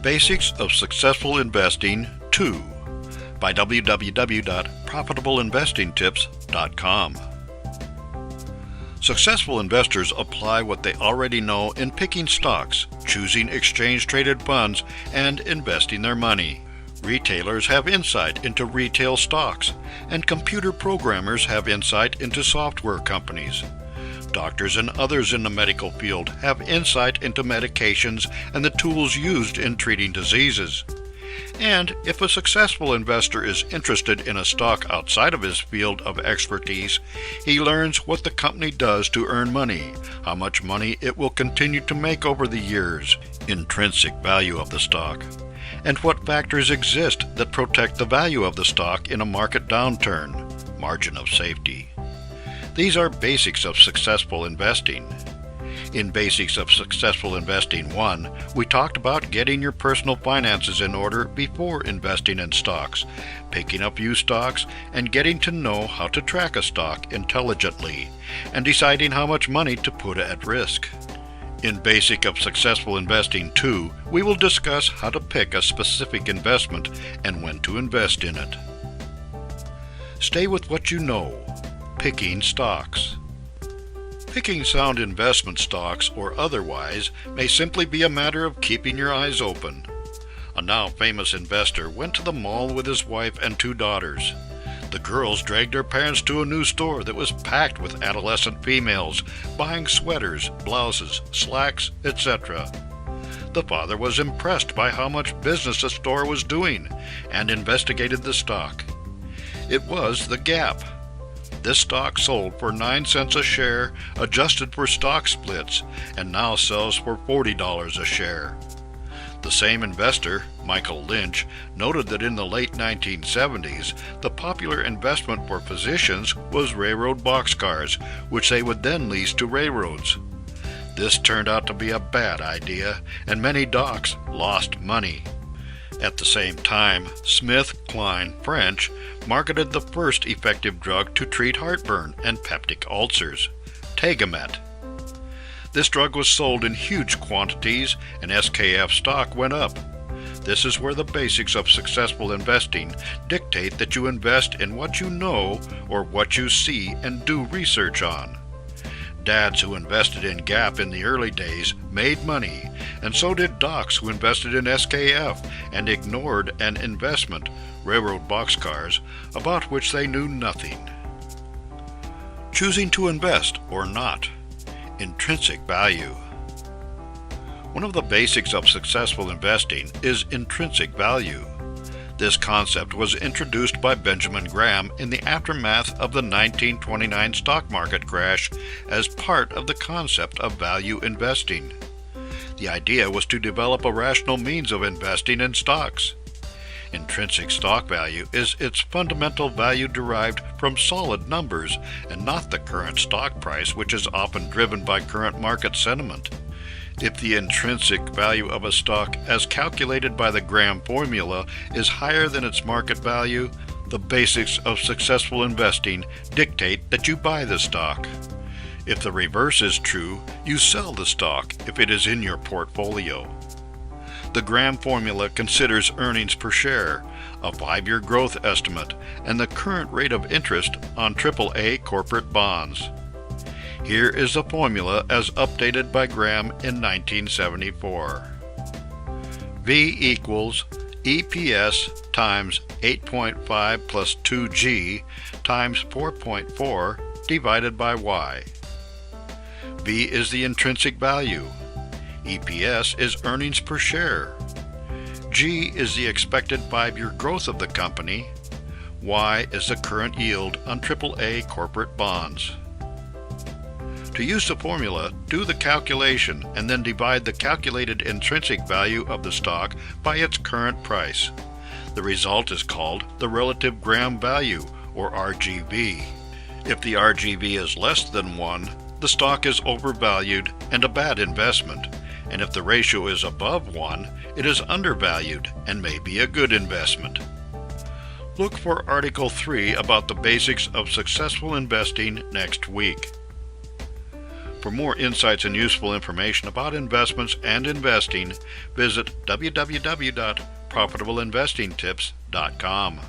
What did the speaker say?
Basics of Successful Investing 2 by www.profitableinvestingtips.com. Successful investors apply what they already know in picking stocks, choosing exchange-traded funds, and investing their money. Retailers have insight into retail stocks, and computer programmers have insight into software companies. Doctors and others in the medical field have insight into medications and the tools used in treating diseases. And if a successful investor is interested in a stock outside of his field of expertise, he learns what the company does to earn money, how much money it will continue to make over the years, intrinsic value of the stock, and what factors exist that protect the value of the stock in a market downturn, margin of safety. These are basics of successful investing. In Basics of Successful Investing 1, we talked about getting your personal finances in order before investing in stocks, picking a few stocks, and getting to know how to track a stock intelligently, and deciding how much money to put at risk. In Basic of Successful Investing 2, we will discuss how to pick a specific investment and when to invest in it. Stay with what you know. Picking stocks. Picking sound investment stocks or otherwise may simply be a matter of keeping your eyes open. A now famous investor went to the mall with his wife and 2 daughters. The girls dragged their parents to a new store that was packed with adolescent females buying sweaters, blouses, slacks, etc. The father was impressed by how much business the store was doing and investigated the stock. It was the Gap. This stock sold for 9 cents a share, adjusted for stock splits, and now sells for $40 a share. The same investor, Michael Lynch, noted that in the late 1970s, the popular investment for physicians was railroad boxcars, which they would then lease to railroads. This turned out to be a bad idea, and many docs lost money. At the same time, Smith-Kline-French marketed the first effective drug to treat heartburn and peptic ulcers, Tagamet. This drug was sold in huge quantities, and SKF stock went up. This is where the basics of successful investing dictate that you invest in what you know or what you see and do research on. Dads who invested in Gap in the early days made money, and so did docs who invested in SKF and ignored an investment, railroad boxcars, about which they knew nothing. Choosing to invest or not. Intrinsic value. One of the basics of successful investing is intrinsic value. This concept was introduced by Benjamin Graham in the aftermath of the 1929 stock market crash as part of the concept of value investing. The idea was to develop a rational means of investing in stocks. Intrinsic stock value is its fundamental value derived from solid numbers and not the current stock price, which is often driven by current market sentiment. If the intrinsic value of a stock, as calculated by the Graham formula, is higher than its market value, the basics of successful investing dictate that you buy the stock. If the reverse is true, you sell the stock if it is in your portfolio. The Graham formula considers earnings per share, a 5-year growth estimate, and the current rate of interest on AAA corporate bonds. Here is the formula as updated by Graham in 1974. V equals EPS times 8.5 plus 2G times 4.4 divided by Y. V is the intrinsic value. EPS is earnings per share. G is the expected 5-year growth of the company. Y is the current yield on AAA corporate bonds. To use the formula, do the calculation and then divide the calculated intrinsic value of the stock by its current price. The result is called the relative Graham value, or RGV. If the RGV is less than 1, the stock is overvalued and a bad investment, and if the ratio is above 1, it is undervalued and may be a good investment. Look for Article 3 about the basics of successful investing next week. For more insights and useful information about investments and investing, visit www.profitableinvestingtips.com.